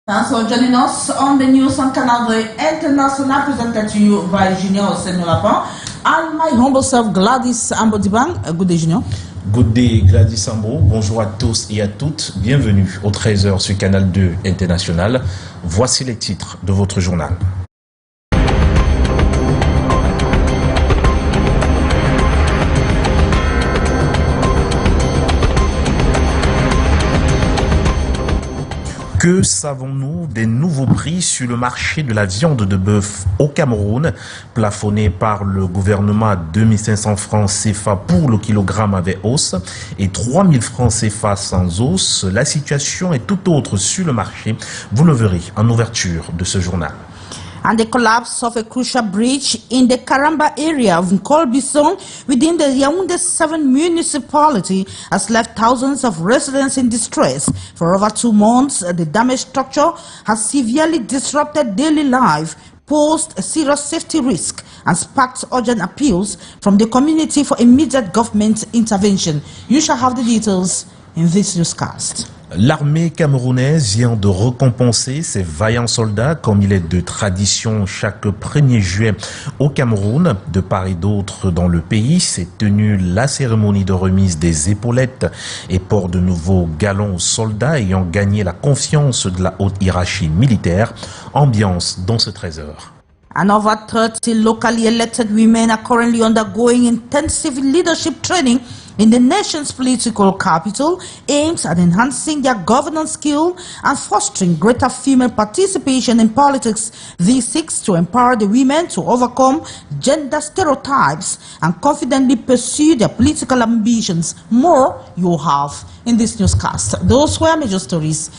Thanks for joining us on the news on Canal International, presented to you by Junior Senolapa and my humble self Gladys Ambodibang. Good day, Junior. Good day, Gladys Ambo. Bonjour à tous et à toutes. Bienvenue au 13h sur Canal 2 International. Voici les titres de votre journal. Que savons-nous des nouveaux prix sur le marché de la viande de bœuf au Cameroun, plafonné par le gouvernement à 2500 francs CFA pour le kilogramme avec os et 3000 francs CFA sans os? La situation est tout autre sur le marché. Vous le verrez en ouverture de ce journal. And the collapse of a crucial bridge in the Karamba area of Nkolbison within the Yaoundé 7 municipality has left thousands of residents in distress. For over 2 months, the damaged structure has severely disrupted daily life, posed a serious safety risk, and sparked urgent appeals from the community for immediate government intervention. You shall have the details in this newscast. L'armée camerounaise vient de récompenser ses vaillants soldats comme il est de tradition chaque 1er juillet au Cameroun. De part et d'autre dans le pays, s'est tenue la cérémonie de remise des épaulettes et port de nouveaux galons aux soldats ayant gagné la confiance de la haute hiérarchie militaire. Ambiance dans ce 13h. And over 30 locally elected women are currently undergoing intensive leadership training in the nation's political capital, aims at enhancing their governance skill and fostering greater female participation in politics. This seeks to empower the women to overcome gender stereotypes and confidently pursue their political ambitions. More you'll have in this newscast. Those were major stories.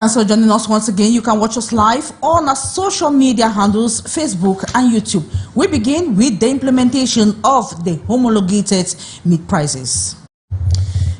And so joining us once again, you can watch us live on our social media handles, Facebook and YouTube. We begin with the implementation of the homologated meat prices.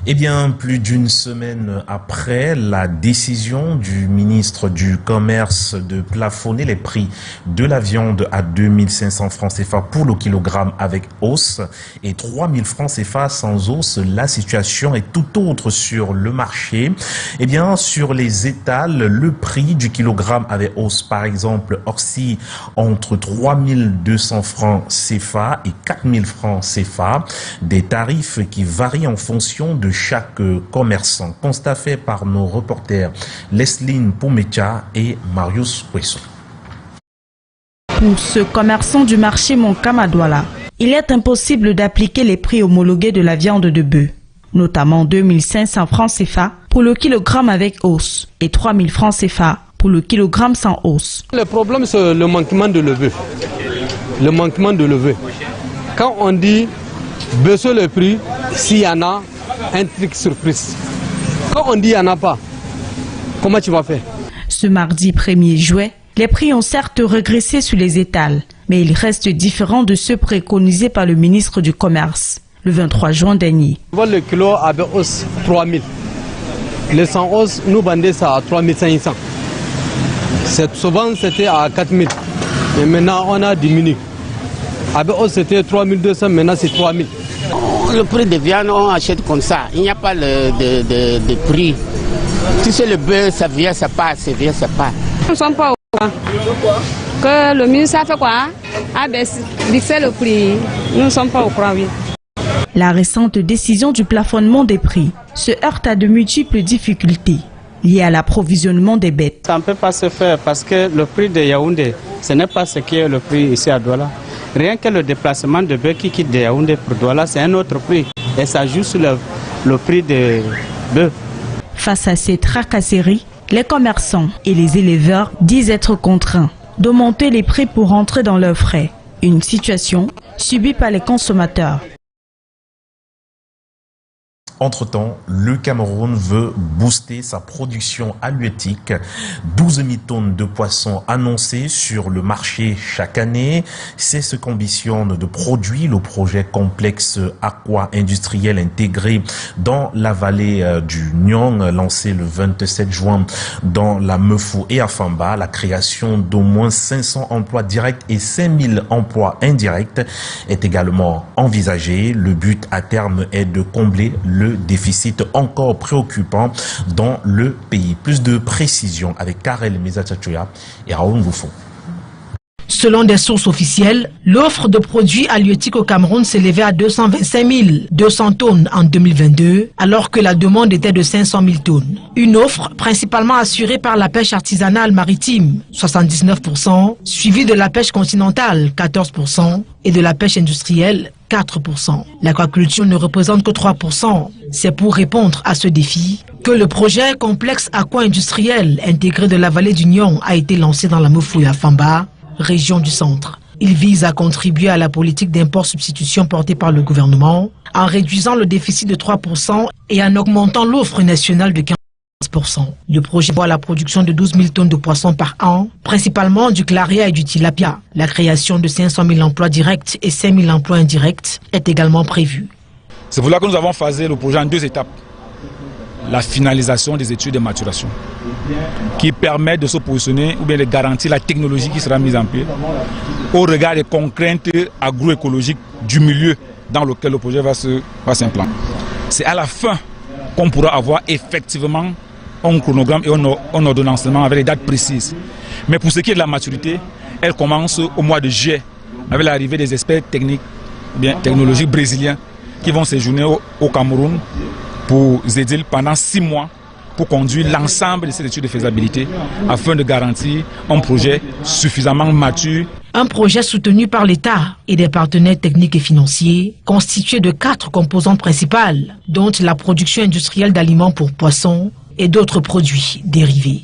Eh bien, plus d'une semaine après la décision du ministre du Commerce de plafonner les prix de la viande à 2500 francs CFA pour le kilogramme avec os et 3000 francs CFA sans os, la situation est tout autre sur le marché. Eh bien, sur les étals, le prix du kilogramme avec os, par exemple, oscille entre 3200 francs CFA et 4000 francs CFA, des tarifs qui varient en fonction de chaque commerçant. Constat fait par nos reporters Lesline Poumecha et Marius Poisson. Pour ce commerçant du marché Monkama-Douala, il est impossible d'appliquer les prix homologués de la viande de bœuf, notamment 2500 francs CFA pour le kilogramme avec os et 3000 francs CFA pour le kilogramme sans os. Le problème, c'est le manquement de levée. Le manquement de levée. Quand on dit baisser le prix, s'il y en a, un truc surprise. Quand on dit il n'y en a pas, comment tu vas faire? Ce mardi 1er juillet, les prix ont certes régressé sur les étals, mais ils restent différents de ceux préconisés par le ministre du Commerce le 23 juin dernier. Le kilo avec os 3000. Le sans os, nous vendons ça à 3500. Souvent c'était à 4000. Et maintenant on a diminué. Avec os c'était 3200, maintenant c'est 3000. Le prix de viande, on achète comme ça. Il n'y a pas de prix. Tu sais, le bœuf, ça vient, ça part, ça vient, ça part. Nous ne sommes pas au courant. Que le ministre a fait quoi? A baissé le prix. Nous ne sommes pas au courant, oui. La récente décision du plafonnement des prix se heurte à de multiples difficultés liées à l'approvisionnement des bêtes. Ça ne peut pas se faire parce que le prix de Yaoundé, ce n'est pas ce qui est le prix ici à Douala. Rien que le déplacement de bœuf qui quitte de Yaoundé pour Douala, c'est un autre prix. Et ça joue sur le prix de bœuf. Face à ces tracasseries, les commerçants et les éleveurs disent être contraints d'augmenter les prix pour rentrer dans leurs frais. Une situation subie par les consommateurs. Entre-temps, le Cameroun veut booster sa production halieutique. 12 000 tonnes de poissons annoncées sur le marché chaque année. C'est ce qu'ambitionne de produire le projet complexe aqua-industriel intégré dans la vallée du Nyong, lancé le 27 juin dans la Meufou et à Kamba. La création d'au moins 500 emplois directs et 5 000 emplois indirects est également envisagée. Le but à terme est de combler le déficit encore préoccupant dans le pays. Plus de précision avec Karel Mezachachoya et Raoul Ngoufo. Selon des sources officielles, l'offre de produits halieutiques au Cameroun s'élevait à 225 200 tonnes en 2022, alors que la demande était de 500 000 tonnes. Une offre principalement assurée par la pêche artisanale maritime, 79%, suivie de la pêche continentale, 14%, et de la pêche industrielle, 4%. L'aquaculture ne représente que 3%. C'est pour répondre à ce défi que le projet complexe aqua-industriel intégré de la vallée du Nyong a été lancé dans la Meufou et à Kamba, région du centre. Il vise à contribuer à la politique d'import-substitution portée par le gouvernement en réduisant le déficit de 3% et en augmentant l'offre nationale de 15%. Le projet voit la production de 12 000 tonnes de poissons par an, principalement du claria et du tilapia. La création de 500 000 emplois directs et 5 000 emplois indirects est également prévue. C'est pour cela que nous avons phasé le projet en 2 étapes. La finalisation des études de maturation qui permet de se positionner ou bien de garantir la technologie qui sera mise en pied au regard des contraintes agroécologiques du milieu dans lequel le projet va s'implanter. C'est à la fin qu'on pourra avoir effectivement un chronogramme et un ordonnancement avec les dates précises. Mais pour ce qui est de la maturité, elle commence au mois de juillet avec l'arrivée des experts techniques, bien technologiques brésiliens qui vont séjourner au Cameroun pour aider pendant 6 mois pour conduire l'ensemble de ces études de faisabilité afin de garantir un projet suffisamment mature. Un projet soutenu par l'État et des partenaires techniques et financiers, constitué de 4 composantes principales, dont la production industrielle d'aliments pour poissons et d'autres produits dérivés.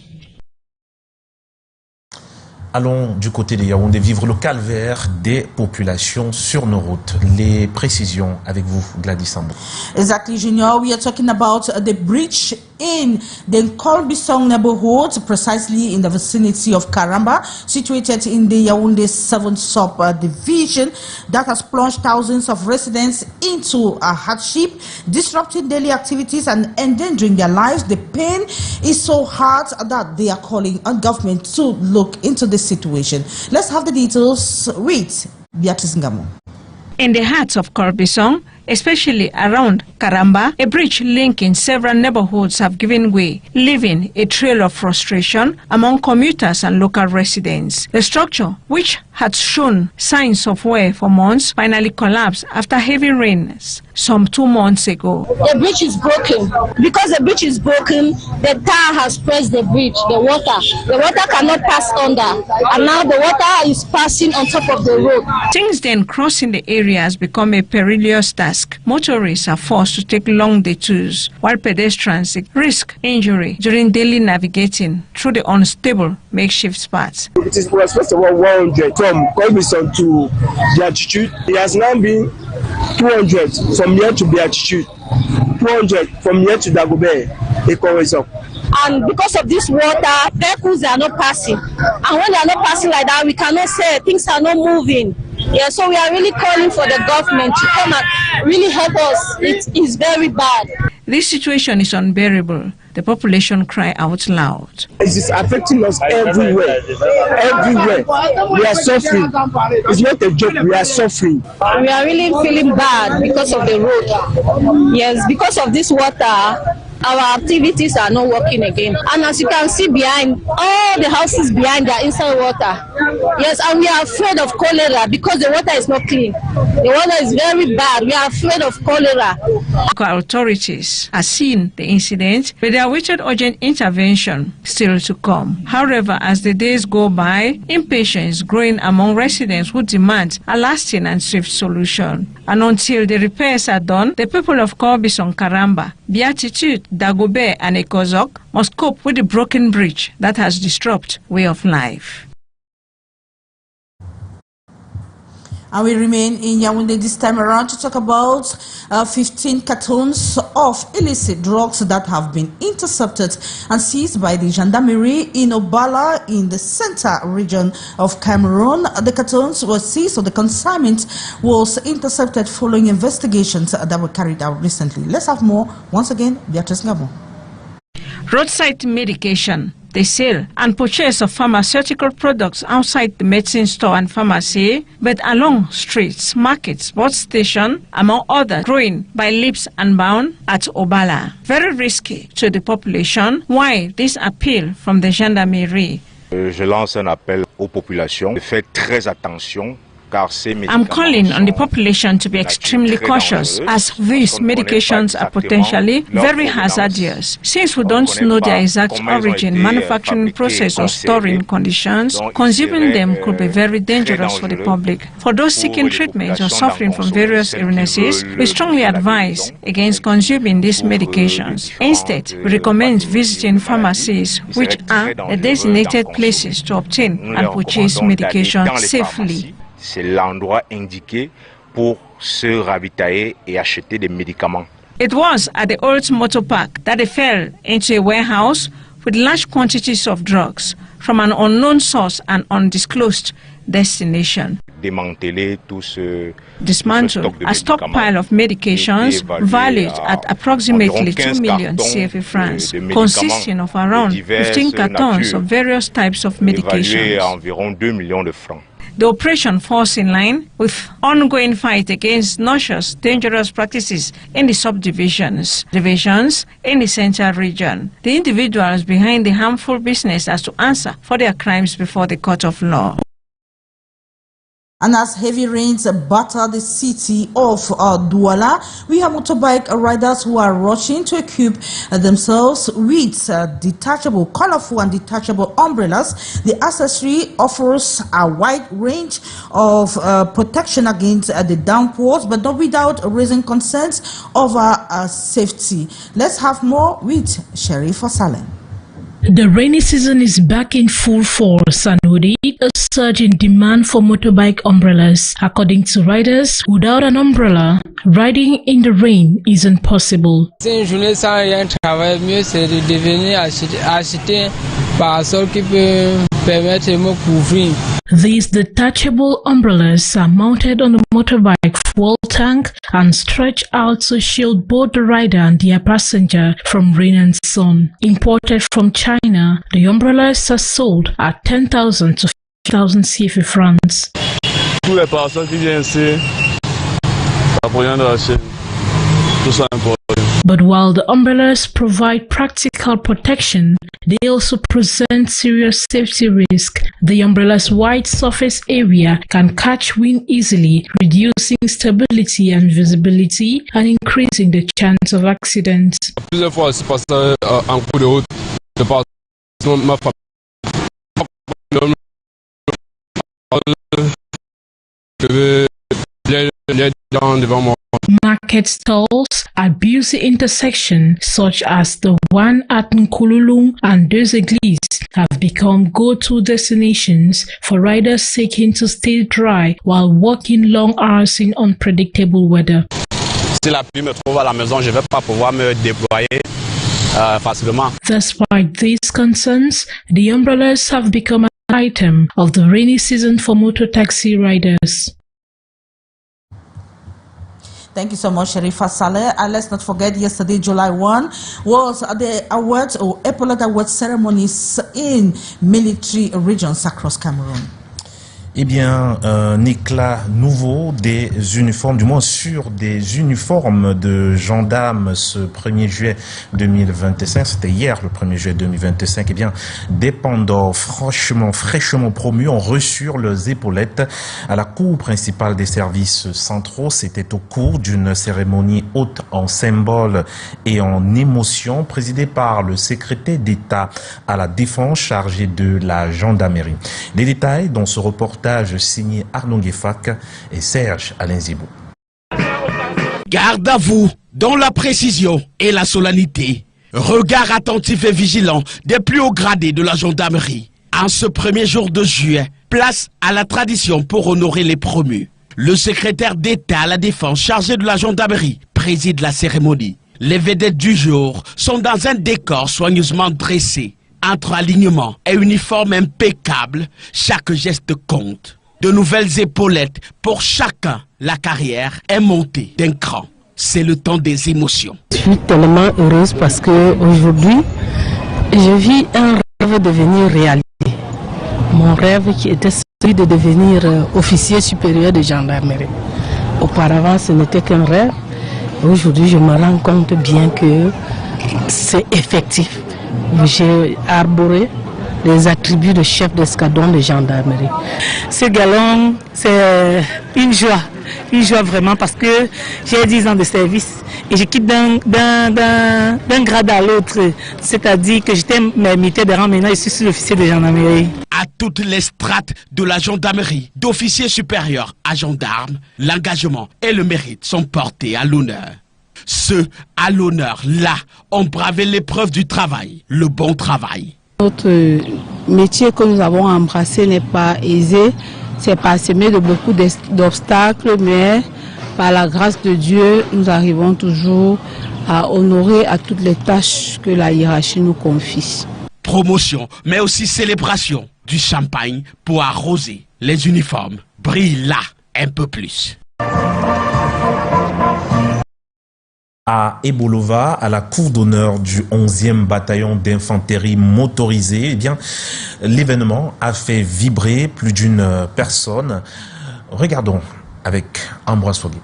Allons du côté de Yaoundé vivre le calvaire des populations sur nos routes. Les précisions avec vous, Gladys Sambou. Exactly, Junior. We are talking about the breach in the Kolbisong neighborhood, precisely in the vicinity of Karamba, situated in the Yaoundé 7 sub-division, that has plunged thousands of residents into a hardship, disrupting daily activities and endangering their lives. The pain is so hard that they are calling on government to look into this situation. Let's have the details with Beatrice Ngamo. In the heart of Kolbisong, especially around Karamba, a bridge linking several neighborhoods have given way, leaving a trail of frustration among commuters and local residents. The structure, which had shown signs of wear for months, finally collapsed after heavy rains some 2 months ago. The bridge is broken. Because the bridge is broken, the tar has pressed the bridge, the water cannot pass under, and now the water is passing on top of the road. Since then, crossing the area has become a perilous task. Motorists are forced to take long detours, while pedestrians risk injury during daily navigating through the unstable makeshift paths. It was first of all 100 from Kolbisong to Beatitude. It has now been 200 from here to Beatitude, 200 from here to Dagobert. And because of this water, vehicles are not passing. And when they are not passing like that, we cannot say things are not moving. Yeah, so we are really calling for the government to come and really help us. It is very bad. This situation is unbearable. The population cry out loud. It is affecting us everywhere. Everywhere. We are suffering. It's not a joke. We are suffering. We are really feeling bad because of the road. Yes, because of this water, our activities are not working again. And as you can see behind, all the houses behind are inside water. Yes, and we are afraid of cholera because the water is not clean. The water is very bad. We are afraid of cholera. Local authorities are seeing the incident, but they awaited urgent intervention still to come. However, as the days go by, impatience is growing among residents who demand a lasting and swift solution. And until the repairs are done, the people of Kolbisong, Karamba, Beatitude, Dagobert and Ekozok must cope with the broken bridge that has disrupted way of life. And we remain in Yaoundé this time around to talk about 15 cartons of illicit drugs that have been intercepted and seized by the gendarmerie in Obala in the center region of Cameroon. The cartons were seized, so the consignment was intercepted following investigations that were carried out recently. Let's have more. Once again, Beatrice Ngabo. Roadside medication, the sale and purchase of pharmaceutical products outside the medicine store and pharmacy, but along streets, markets, bus stations, among others, growing by leaps and bounds at Obala. Very risky to the population. Why this appeal from the gendarmerie? Je lance un appel aux populations de faire très attention. I'm calling on the population to be extremely cautious, as these medications are potentially very hazardous. Since we don't know their exact origin, manufacturing process, or storing conditions, consuming them could be very dangerous for the public. For those seeking treatment or suffering from various illnesses, we strongly advise against consuming these medications. Instead, we recommend visiting pharmacies, which are the designated places to obtain and purchase medication safely. C'est l'endroit indiqué pour se ravitailler et acheter des médicaments. It was at the old motor park that they fell into a warehouse with large quantities of drugs from an unknown source and undisclosed destination. Dismantled a stockpile of medications valued at approximately 2 million CFA francs, consisting of around 15 cartons of various types of medications. The operation falls in line with ongoing fight against noxious, dangerous practices in the subdivisions, divisions in the central region. The individuals behind the harmful business are to answer for their crimes before the court of law. And as heavy rains batter the city of Douala, we have motorbike riders who are rushing to equip themselves with detachable, colorful and detachable umbrellas. The accessory offers a wide range of protection against the downpours, but not without raising concerns over safety. Let's have more with Sherifa Salem. The rainy season is back in full force and with it a surge in demand for motorbike umbrellas. According to riders, without an umbrella, riding in the rain isn't possible. C'est une journée sans rien travailler, mieux c'est de devenir acheter parasol qui peut permettre de me couvrir. These detachable umbrellas are mounted on the motorbike fuel tank and stretch out to shield both the rider and their passenger from rain and sun. Imported from China, the umbrellas are sold at 10,000 to 50,000 CFA francs. Tous les personnes qui viennent ici, pour rien d'acheter, tout ça important. But while the umbrellas provide practical protection, they also present serious safety risk. The umbrella's wide surface area can catch wind easily, reducing stability and visibility and increasing the chance of accidents. Plusieurs fois, je suis passé en cours de route, je passe ma famille. Devant moi. Market stalls at busy intersections such as the one at Nkululung and Deux Églises have become go-to destinations for riders seeking to stay dry while working long hours in unpredictable weather. Si la pluie me trouve à la maison, je ne vais pas pouvoir me déployer facilement. Despite these concerns, the umbrellas have become an item of the rainy season for motor taxi riders. Thank you so much, Sherifa Saleh. And let's not forget, yesterday, July 1, was the awards or Epaulette Award ceremonies in military regions across Cameroon. Eh bien, un éclat nouveau des uniformes, du moins sur des uniformes de gendarmes ce 1er juillet 2025. C'était hier, le 1er juillet 2025. Eh bien, des pandas fraîchement promus ont reçu leurs épaulettes à la cour principale des services centraux. C'était au cours d'une cérémonie haute en symbole et en émotion, présidée par le secrétaire d'État à la défense chargé de la gendarmerie. Les détails dans ce reportage signé Arnaud Guéfac et Serge Alain-Zibou. Garde à vous dans la précision et la solennité. Regard attentif et vigilant des plus hauts gradés de la gendarmerie. En ce 1er jour de juillet, place à la tradition pour honorer les promus. Le secrétaire d'État à la Défense chargé de la gendarmerie préside la cérémonie. Les vedettes du jour sont dans un décor soigneusement dressé. Entre alignement et uniforme impeccable, chaque geste compte. De nouvelles épaulettes pour chacun. La carrière est montée d'un cran. C'est le temps des émotions. Je suis tellement heureuse parce que aujourd'hui, je vis un rêve devenir réalité. Mon rêve qui était celui de devenir officier supérieur de gendarmerie. Auparavant, ce n'était qu'un rêve. Aujourd'hui, je me rends compte bien que c'est effectif. J'ai arboré les attributs de chef d'escadron de gendarmerie. Ce galon, c'est une joie vraiment parce que j'ai 10 ans de service et je quitte d'un grade à l'autre, c'est-à-dire que j'étais militaire de rang, maintenant je suis sous-officier de gendarmerie. À toutes les strates de la gendarmerie, d'officier supérieur à gendarme, l'engagement et le mérite sont portés à l'honneur. Ceux à l'honneur, là, ont bravé l'épreuve du travail, le bon travail. Notre métier que nous avons embrassé n'est pas aisé, c'est parsemé de beaucoup d'obstacles, mais par la grâce de Dieu, nous arrivons toujours à honorer à toutes les tâches que la hiérarchie nous confie. Promotion, mais aussi célébration, du champagne pour arroser. Les uniformes brillent là un peu plus. À Ebolova, à la cour d'honneur du 11e bataillon d'infanterie motorisée, eh bien, l'événement a fait vibrer plus d'une personne. Regardons avec Ambroise Fogui.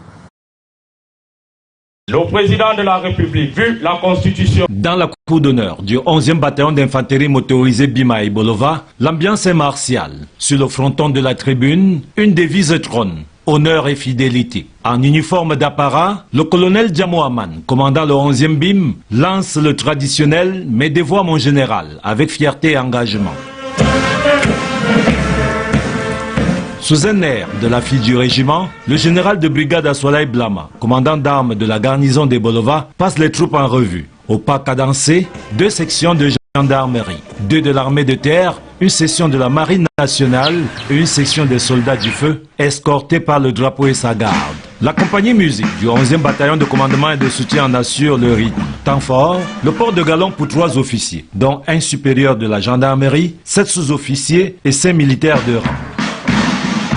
Le président de la République, vu la Constitution. Dans la cour d'honneur du 11e bataillon d'infanterie motorisée Bima à Ebolova, l'ambiance est martiale. Sur le fronton de la tribune, une devise trône. Honneur et fidélité. En uniforme d'apparat, le colonel Djamohaman, commandant le 11e BIM, lance le traditionnel « Mais dévoie mon général » avec fierté et engagement. Sous un air de la fille du régiment, le général de brigade Aswalai Blama, commandant d'armes de la garnison d'Ebolova, passe les troupes en revue. Au pas cadencé, 2 sections de gendarmerie, 2 de l'armée de terre, une section de la marine nationale et une section des soldats du feu, escortés par le drapeau et sa garde. La compagnie musique du 11e bataillon de commandement et de soutien en assure le rythme. Temps fort, le port de galon pour 3 officiers, dont un supérieur de la gendarmerie, 7 sous-officiers et 5 militaires de rang.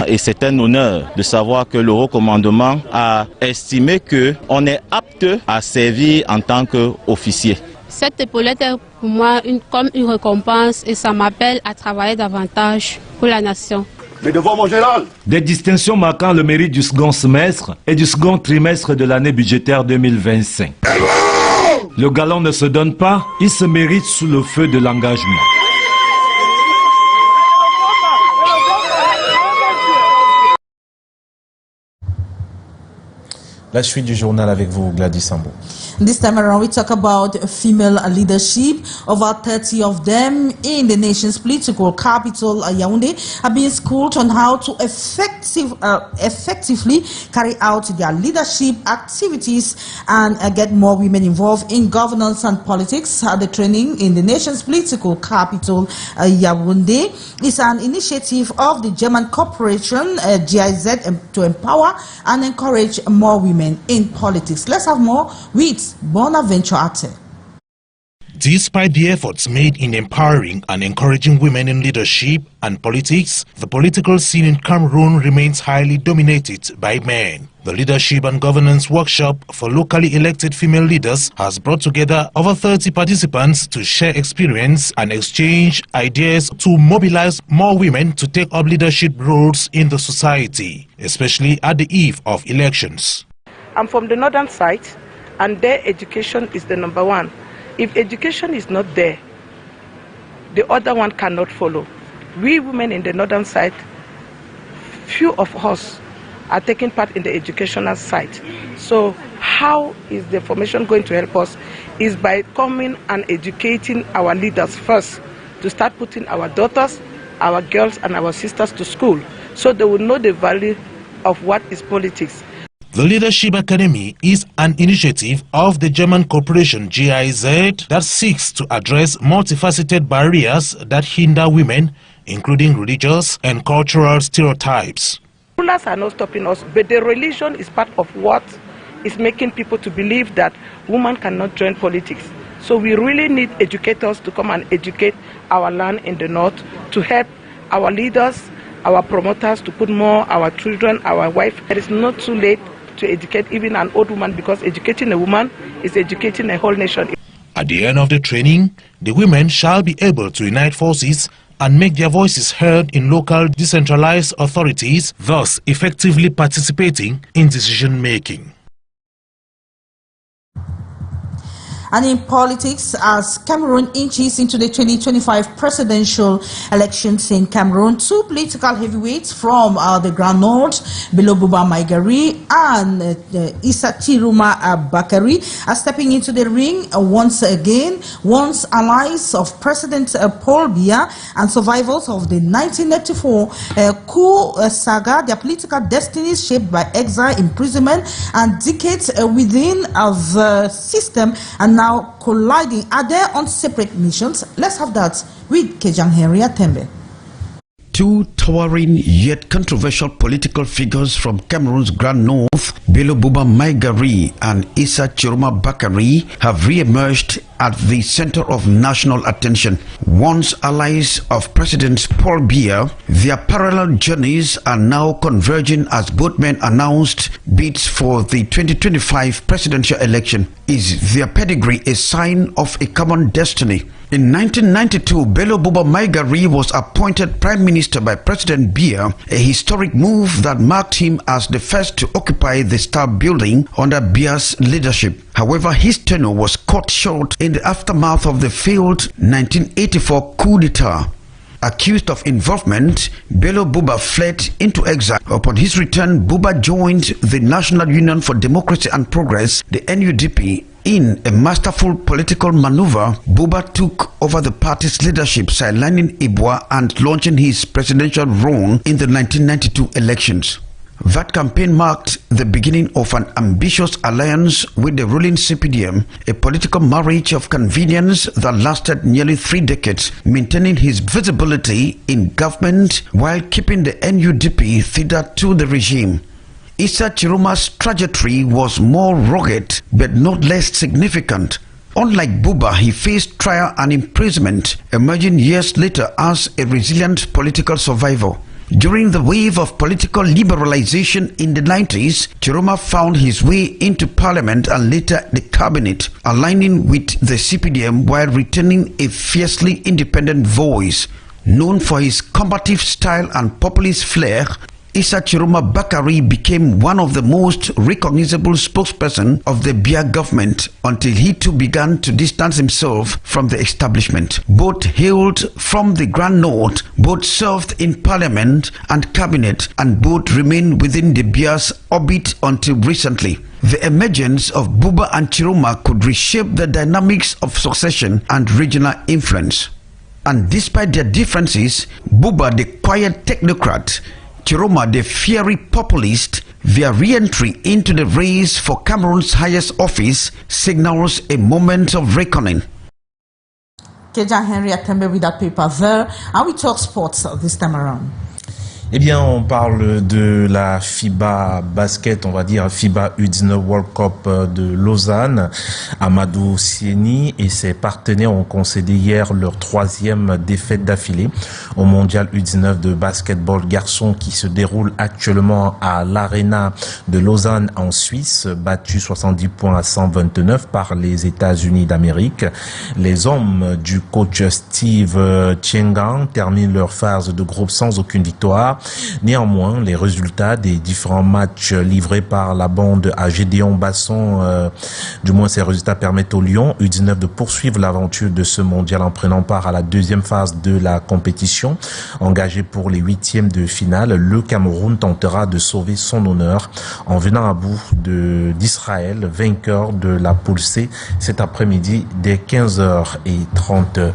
Et c'est un honneur de savoir que le haut commandement a estimé qu'on est apte à servir en tant qu'officier. Cette épaulette est pour moi comme une récompense et ça m'appelle à travailler davantage pour la nation. Mais devant mon général. Des distinctions marquant le mérite du second semestre et du second trimestre de l'année budgétaire 2025. Le galon ne se donne pas, il se mérite sous le feu de l'engagement. La suite du journal avec vous, Gladys Sambo. This time around, we talk about female leadership. Over 30 of them in the nation's political capital, Yaoundé, are being schooled on how to effectively carry out their leadership activities and get more women involved in governance and politics. The training in the nation's political capital, Yaoundé, is an initiative of the German corporation GIZ to empower and encourage more women in politics. Let's have more with Bonaventure Ate. Despite the efforts made in empowering and encouraging women in leadership and politics, the political scene in Cameroon remains highly dominated by men. The Leadership and Governance Workshop for locally elected female leaders has brought together over 30 participants to share experience and exchange ideas to mobilize more women to take up leadership roles in the society, especially at the eve of elections. I'm from the northern side, and their education is the number one. If education is not there, the other one cannot follow. We women in the northern side, few of us are taking part in the educational side. So how is the formation going to help us? Is by coming and educating our leaders first, to start putting our daughters, our girls and our sisters to school, so they will know the value of what is politics. The Leadership Academy is an initiative of the German corporation GIZ that seeks to address multifaceted barriers that hinder women, including religious and cultural stereotypes. Rulers are not stopping us, but the religion is part of what is making people to believe that women cannot join politics. So we really need educators to come and educate our land in the north, to help our leaders, our promoters to put more our children, our wife. It is not too late to educate even an old woman, because educating a woman is educating a whole nation. At the end of the training, the women shall be able to unite forces and make their voices heard in local decentralized authorities, thus effectively participating in decision-making. And in politics, as Cameroon inches into the 2025 presidential elections in Cameroon, two political heavyweights from the Grand North, Bilobuba Maigari and Issa Chiruma Bakari, are stepping into the ring once again, once allies of President Paul Biya and survivors of the 1984 coup saga, their political destinies shaped by exile, imprisonment, and decades within the system, and now colliding. Are they on separate missions? Let's have that with Kejang Henry Tembe. Two towering yet controversial political figures from Cameroon's Grand North, Bilobuba Maigari and Issa Chiruma Bakari, have re-emerged at the center of national attention. Once allies of President Paul Biya, their parallel journeys are now converging as both men announced bids for the 2025 presidential election. Is their pedigree a sign of a common destiny? In 1992, Bilobuba Maigari was appointed Prime Minister by President Biya, a historic move that marked him as the first to occupy the Star Building under Biya's leadership. However, his tenure was cut short in the aftermath of the failed 1984 coup d'etat. Accused of involvement, Bilobuba fled into exile. Upon his return, Buba joined the National Union for Democracy and Progress, the NUDP. In a masterful political maneuver, Buba took over the party's leadership, sidelining Ibwa and launching his presidential run in the 1992 elections. That campaign marked the beginning of an ambitious alliance with the ruling CPDM, a political marriage of convenience that lasted nearly 3 decades, maintaining his visibility in government while keeping the NUDP tethered to the regime. Issa Chiruma's trajectory was more rugged but not less significant. Unlike Buba, he faced trial and imprisonment, emerging years later as a resilient political survivor. During the wave of political liberalization in the 90s, Chiruma found his way into parliament and later the cabinet, aligning with the CPDM while retaining a fiercely independent voice. Known for his combative style and populist flair, Issa Chiruma Bakari became one of the most recognizable spokespersons of the Biya government until he too began to distance himself from the establishment. Both hailed from the Grand North, both served in parliament and cabinet, and both remained within the Biya's orbit until recently. The emergence of Buba and Chiruma could reshape the dynamics of succession and regional influence. And despite their differences, Buba, the quiet technocrat, Chiruma, the fiery populist, their re-entry into the race for Cameroon's highest office signals a moment of reckoning. Kejan Henry Atembe with that paper there, and we talk sports this time around. Eh bien, on parle de la FIBA basket, on va dire FIBA U19 World Cup de Lausanne. Amadou Sieni et ses partenaires ont concédé hier leur 3e défaite d'affilée au mondial U19 de basketball garçon qui se déroule actuellement à l'Arena de Lausanne en Suisse, battu 70 points à 129 par les États-Unis d'Amérique. Les hommes du coach Steve Tiengang terminent leur phase de groupe sans aucune victoire. Néanmoins, les résultats des différents matchs livrés par la bande à Gédéon Basson, du moins ces résultats permettent aux Lions U19 de poursuivre l'aventure de ce mondial en prenant part à la 2e phase de la compétition. Engagé pour les 8e de finale, le Cameroun tentera de sauver son honneur en venant à bout d'Israël, vainqueur de la poule C cet après-midi dès 15h30.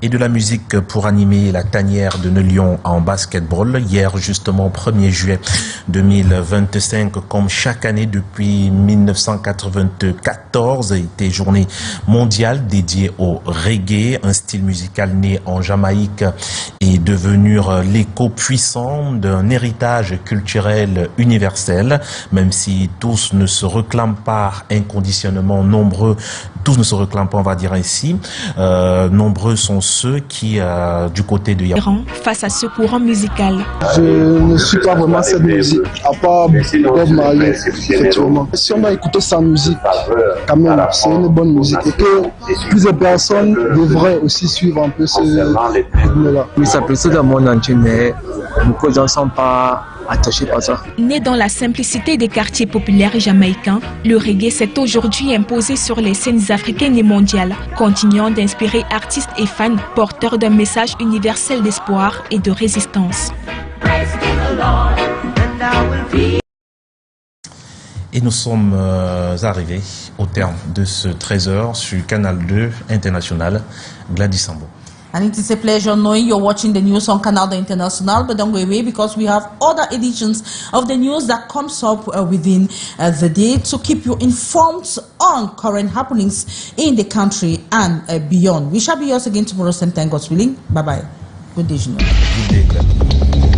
Et de la musique pour animer la tanière de Lyon en basketball. Hier, justement, 1er juillet 2025, comme chaque année depuis 1994, était journée mondiale dédiée au reggae, un style musical né en Jamaïque et devenu l'écho puissant d'un héritage culturel universel, même si tous ne se réclament pas inconditionnellement, tous ne se réclament pas, on va dire ainsi, nombreux sont ceux qui, du côté de Yaoundé, face à ce courant musical. Je ne suis pas vraiment cette musique, à part Bob Marley, effectivement. Si on a écouté sa musique, quand même, c'est une bonne musique. Et que plusieurs personnes devraient aussi suivre un peu ce rythme-là. Oui, ça peut se dans le monde entier, mais beaucoup de gens ne sont pas attachés par ça. Né dans la simplicité des quartiers populaires jamaïcains, le reggae s'est aujourd'hui imposé sur les scènes africaines et mondiales, continuant d'inspirer artistes et fans porteurs d'un message universel d'espoir et de résistance. Et nous sommes arrivés au terme de ce 13h sur Canal 2 International. Gladys Sambo. And it is a pleasure knowing you're watching the news on Canal International, but don't go away because we have other editions of the news that comes up within the day to keep you informed on current happenings in the country and beyond. We shall be yours again tomorrow, same time, God's willing. Bye-bye. Good day, Junior. Good day, Gladys.